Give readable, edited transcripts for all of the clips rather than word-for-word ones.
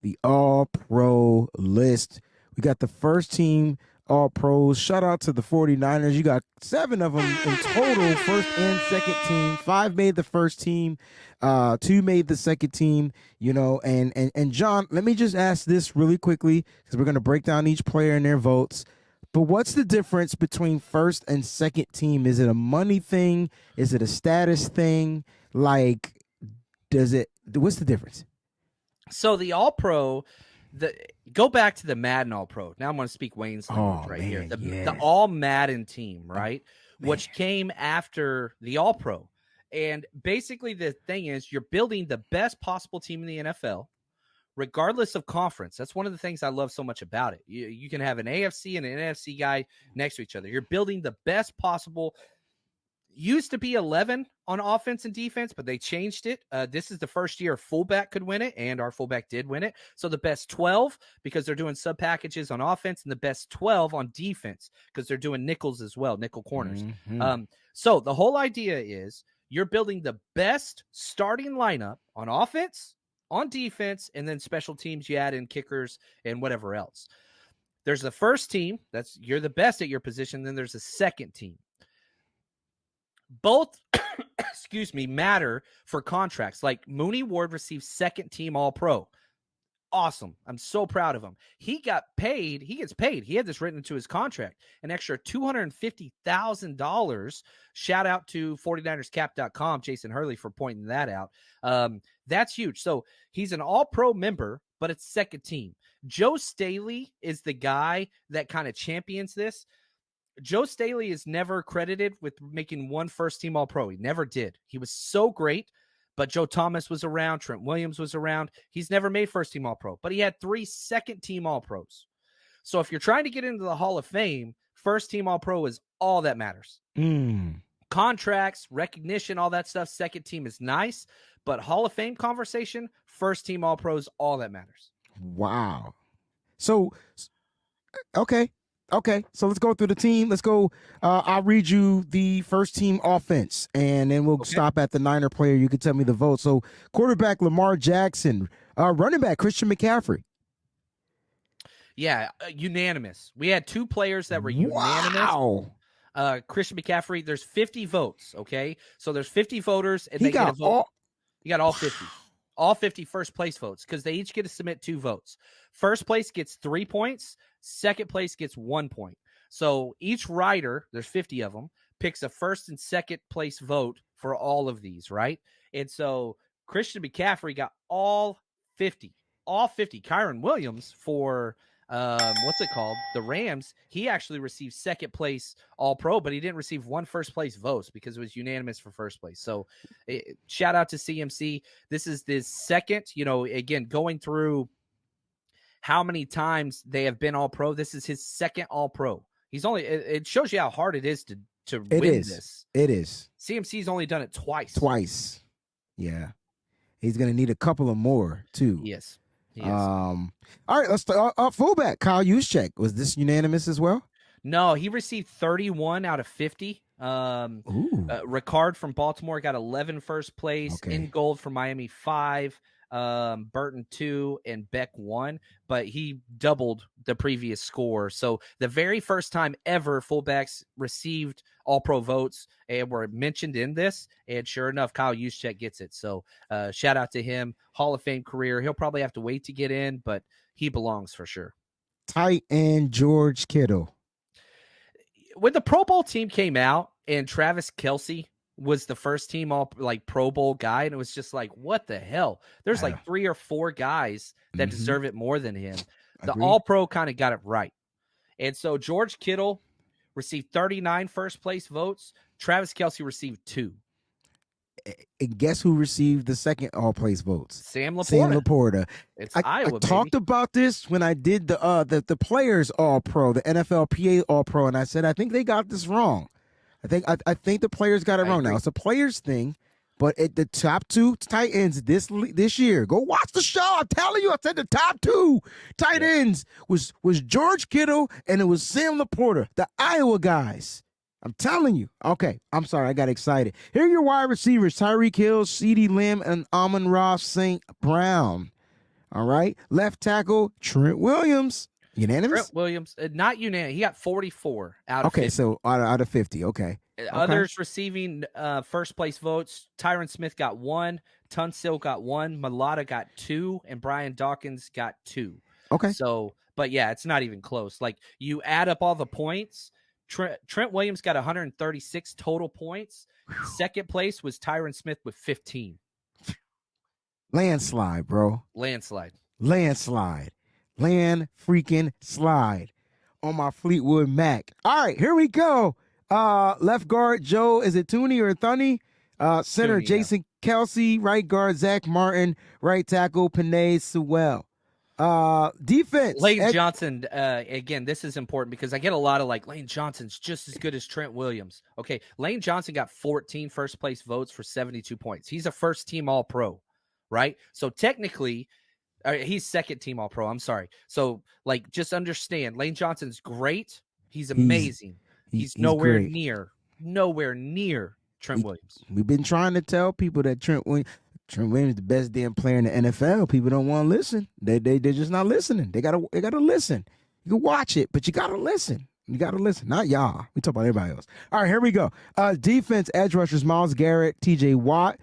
the All-Pro list. We got the first team All-Pros. Shout out to the 49ers. You got 7 of them in total, first and second team. 5 made the first team, 2 made the second team, and John, let me just ask this really quickly because we're going to break down each player and their votes. But what's the difference between first and second team? Is it a money thing? Is it a status thing? Like, what's the difference? So the All-Pro, go back to the Madden All-Pro. Now I'm going to speak Wayne's language here. The All-Madden team, right? Which came after the All-Pro. And basically the thing is you're building the best possible team in the NFL, regardless of conference. That's one of the things I love so much about it. You can have an AFC and an NFC guy next to each other. You're building the best possible. Used to be 11 on offense and defense, but they changed it. This is the first year a fullback could win it, and our fullback did win it. So the best 12, because they're doing sub packages on offense, and the best 12 on defense, because they're doing nickels as well, nickel corners. Mm-hmm. So the whole idea is you're building the best starting lineup on offense, on defense, and then special teams, you add in kickers and whatever else. There's the first team, you're the best at your position, then there's a second team. Both, matter for contracts. Like Mooney Ward received second team All-Pro. Awesome. I'm so proud of him. He got paid. He gets paid. He had this written into his contract, an extra $250,000. Shout out to 49erscap.com, Jason Hurley, for pointing that out. That's huge. So he's an All-Pro member, but it's second team. Joe Staley is the guy that kind of champions this. Joe Staley is never credited with making one first-team All-Pro. He never did. He was so great, but Joe Thomas was around. Trent Williams was around. He's never made first-team All-Pro, but he had 3 second-team All-Pros. So if you're trying to get into the Hall of Fame, first-team All-Pro is all that matters. Contracts, recognition, all that stuff, second team is nice, but Hall of Fame conversation, first-team All-Pro is all that matters. Wow. So, okay. So let's go through the team. Let's go. I'll read you the first team offense, and then we'll stop at the Niner player. You can tell me the vote. So quarterback, Lamar Jackson. Running back, Christian McCaffrey. Yeah, unanimous. We had 2 players that were unanimous. Wow. Christian McCaffrey, there's 50 votes, okay? So there's 50 voters, and he got all 50. All 50 first place votes, because they each get to submit 2 votes. First place gets 3 points. Second place gets 1 point. So each writer, there's 50 of them, picks a first and second place vote for all of these, right? And so Christian McCaffrey got all 50. Kyron Williams for the Rams, he actually received second place All-Pro, but he didn't receive 1 first place vote because it was unanimous for first place. So shout out to CMC. This is the second, again, going through how many times they have been All-Pro. This is his second All-Pro. It shows you how hard it is to win this. It is. CMC's only done it twice. Yeah. He's going to need a couple of more too. Yes. All right, let's start. Fullback Kyle Juszczyk. Was this unanimous as well? No, he received 31 out of 50. Ricard from Baltimore got 11 first place. Okay. In gold from Miami 5. Burton 2 and Beck 1, but he doubled the previous score. So the very first time ever fullbacks received All-Pro votes and were mentioned in this, and sure enough, Kyle Juszczyk gets it. So shout out to him. Hall of Fame career. He'll probably have to wait to get in, but he belongs for sure. Tight end George Kittle. When the Pro Bowl team came out and Travis Kelce was the first team Pro Bowl guy, and it was just like, what the hell? There's 3 or 4 guys that deserve it more than him. The All-Pro kind of got it right. And so George Kittle received 39 first place votes. Travis Kelce received 2. And guess who received the second all-place votes? Sam Laporta. It's I Iowa, talked about this when I did the players All-Pro, the NFLPA All-Pro, and I said I think they got this wrong. I think the players got it wrong. Now it's a players thing, but at the top 2 tight ends this year, go watch the show. I'm telling you, I said the top 2 tight ends was George Kittle and it was Sam Laporta, the Iowa guys. I'm telling you. Okay, I'm sorry, I got excited. Here are your wide receivers: Tyreek Hill, CeeDee Lamb, and Amon-Ra St. Brown. All right. Left tackle, Trent Williams. Unanimous? Trent Williams, not unanimous. He got 44 out of Okay, 50. so out of 50. Okay. Others receiving first place votes: Tyron Smith got 1, Tunsil got 1, Mulata got 2, and Brian Dawkins got 2. Okay. So, but yeah, it's not even close. Like, you add up all the points. Trent Williams got 136 total points. Second place was Tyron Smith with 15. Landslide, bro. Landslide. Land freaking slide on my Fleetwood Mac. All right, here we go. Left guard, Joe, is it Tooney or Thunny? Center, Tooney, Jason Kelsey. Right guard, Zach Martin. Right tackle, Panay Sewell. Defense. Lane Johnson, again, this is important because I get a lot of like, Lane Johnson's just as good as Trent Williams. Okay, Lane Johnson got 14 first place votes for 72 points. He's a first team All Pro, right? So technically, he's second team All Pro. I'm sorry. So, like, just understand, Lane Johnson's great. He's amazing. He's nowhere great. near Trent Williams. We've been trying to tell people that Trent Williams is the best damn player in the NFL. People don't want to listen. They're just not listening. They gotta listen. You can watch it, but you gotta listen. You gotta listen. Not y'all. We talk about everybody else. All right, here we go. Defense, edge rushers, Myles Garrett, TJ Watt.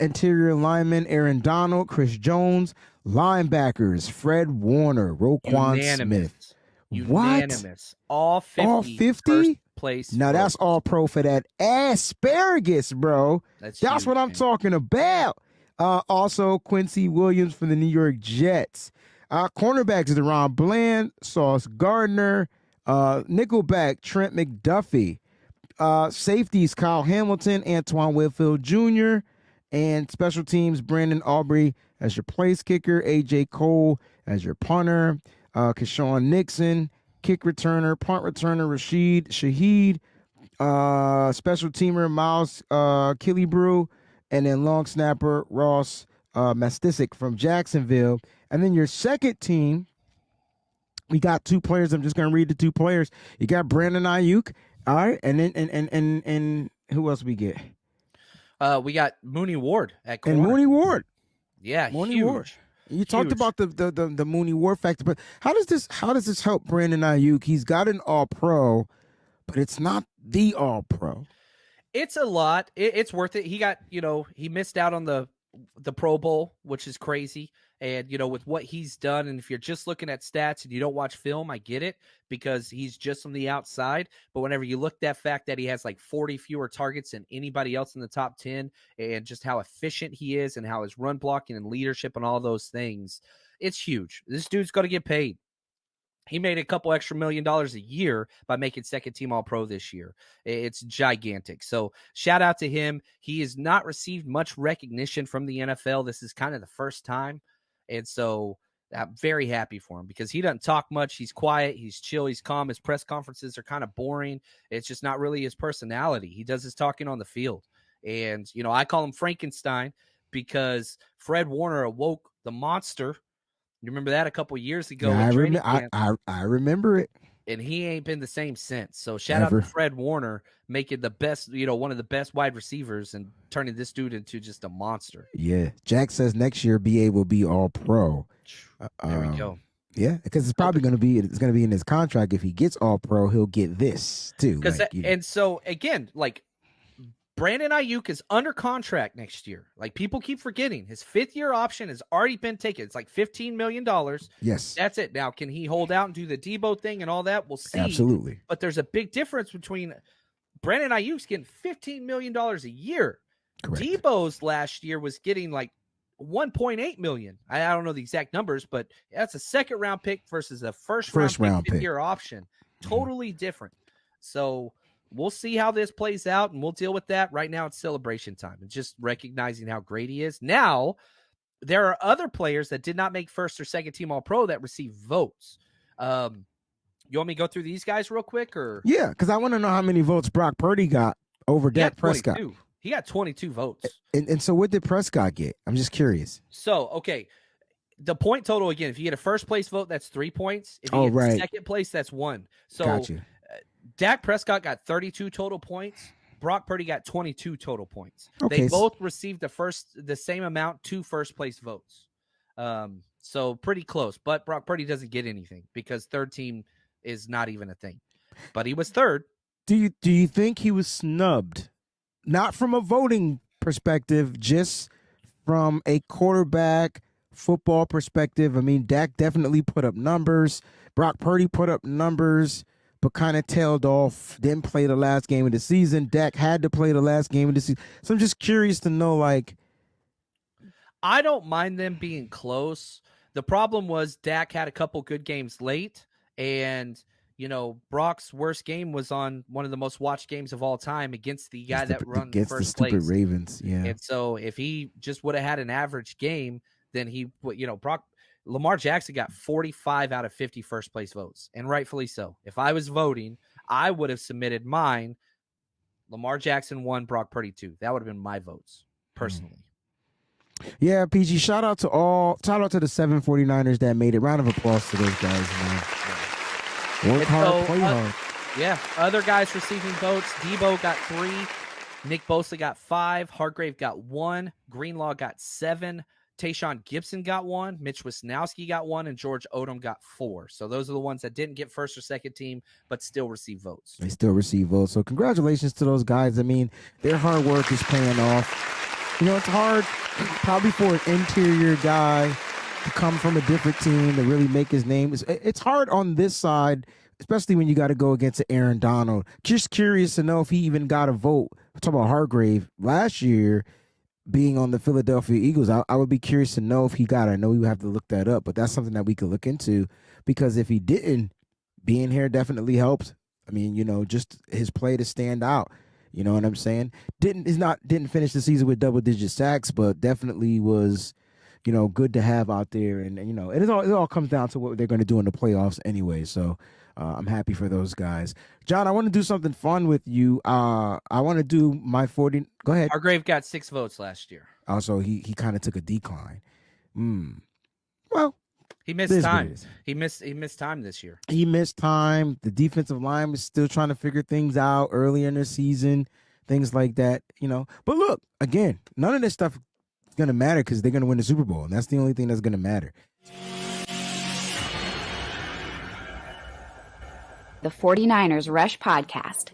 Interior lineman, Aaron Donald, Chris Jones. Linebackers, Fred Warner, Roquan Smith. Unanimous. What? All 50. All 50? First place. Now that's all pro for that asparagus, bro. That's huge, what I'm talking about. Also, Quincy Williams for the New York Jets. Cornerbacks, Deron Bland, Sauce Gardner. Nickelback, Trent McDuffie. Safeties, Kyle Hamilton, Antoine Whitfield Jr., and special teams, Brandon Aubrey as your place kicker, A.J. Cole as your punter, Keshawn Nixon, kick returner, punt returner, Rashid Shaheed, special teamer, Miles Killebrew, and then long snapper, Ross Mastisic from Jacksonville. And then your second team, we got 2 players. I'm just going to read the 2 players. You got Brandon Ayuk, all right, and then and who else we get? We got Mooney Ward at corner. And Mooney Ward. Yeah, Mooney huge. Ward. You talked about the Mooney Ward factor, but how does this help Brandon Ayuk? He's got an All Pro, but it's not the All Pro. It's a lot. It's worth it. He got, he missed out on the Pro Bowl, which is crazy. And, with what he's done, and if you're just looking at stats and you don't watch film, I get it, because he's just on the outside. But whenever you look at that fact that he has like 40 fewer targets than anybody else in the top 10, and just how efficient he is and how his run blocking and leadership and all those things, it's huge. This dude's going to get paid. He made a couple extra $1 million a year by making second team All Pro this year. It's gigantic. So shout out to him. He has not received much recognition from the NFL. This is kind of the first time. And so I'm very happy for him because he doesn't talk much. He's quiet. He's chill. He's calm. His press conferences are kind of boring. It's just not really his personality. He does his talking on the field. And, I call him Frankenstein because Fred Warner awoke the monster. You remember that a couple years ago? Yeah, I remember it. And he ain't been the same since. So shout out to Fred Warner making the best, one of the best wide receivers and turning this dude into just a monster. Yeah. Jack says next year BA will be All Pro. There we go. Yeah, because it's probably going to be in his contract. If he gets All Pro, he'll get this too. And so again, like, Brandon Ayuk is under contract next year. Like, people keep forgetting his 5th-year option has already been taken. It's like $15 million. Yes. That's it. Now, can he hold out and do the Debo thing and all that? We'll see. Absolutely. But there's a big difference between Brandon Ayuk's getting $15 million a year. Correct. Debo's last year was getting like $1.8 million. I don't know the exact numbers, but that's a second-round pick versus a first-round pick 5th-year option. Totally different. So we'll see how this plays out, and we'll deal with that. Right now, it's celebration time. It's just recognizing how great he is. Now, there are other players that did not make first or second team All-Pro that receive votes. You want me to go through these guys real quick? Or yeah, because I want to know how many votes Brock Purdy got over Dak Prescott. He got 22 votes. And so what did Prescott get? I'm just curious. So, okay, the point total, again, if you get a first-place vote, that's 3 points. If you get second place, that's 1. So Gotcha. Dak Prescott got 32 total points. Brock Purdy got 22 total points. Okay. They both received the same amount, 2 first place votes. So pretty close. But Brock Purdy doesn't get anything because third team is not even a thing. But he was third. Do you think he was snubbed? Not from a voting perspective, just from a quarterback football perspective. I mean, Dak definitely put up numbers. Brock Purdy put up numbers, but kind of tailed off. Didn't play the last game of the season. Dak had to play the last game of the season. So I'm just curious to know, like, I don't mind them being close. The problem was Dak had a couple good games late, and Brock's worst game was on one of the most watched games of all time against the guy that run against first the stupid place. Ravens. Yeah. And so if he just would have had an average game, then Lamar Jackson got 45 out of 50 first place votes, and rightfully so. If I was voting, I would have submitted mine. Lamar Jackson 1, Brock Purdy 2. That would have been my votes personally. Yeah, PG, shout out to the 7 49ers that made it. Round of applause to those guys, man. Work hard, play hard. Yeah, other guys receiving votes. Debo got 3. Nick Bosa got 5. Hargrave got 1. Greenlaw got 7. Tayshaun Gibson got 1. Mitch Wisnowski got 1. And George Odom got 4. So those are the ones that didn't get first or second team, but still receive votes. They still receive votes. So congratulations to those guys. I mean, their hard work is paying off. It's hard probably for an interior guy to come from a different team to really make his name. It's hard on this side, especially when you got to go against Aaron Donald. Just curious to know if he even got a vote. I'm talking about Hargrave last year being on the Philadelphia Eagles. I would be curious to know if he got it. I know we would have to look that up, but that's something that we could look into, because if he didn't, being here definitely helped. I mean, just his play to stand out. You know what I'm saying? Didn't finish the season with double-digit sacks, but definitely was, good to have out there. And it all comes down to what they're going to do in the playoffs anyway. So I'm happy for those guys. John, I want to do something fun with you. I want to do my 40. Go ahead. Hargrave got 6 votes last year. Also, he kind of took a decline. Well, he missed time. He missed time this year. He missed time. The defensive line was still trying to figure things out earlier in the season, things like that, But look, again, none of this stuff is going to matter because they're going to win the Super Bowl, and that's the only thing that's going to matter. The 49ers Rush Podcast.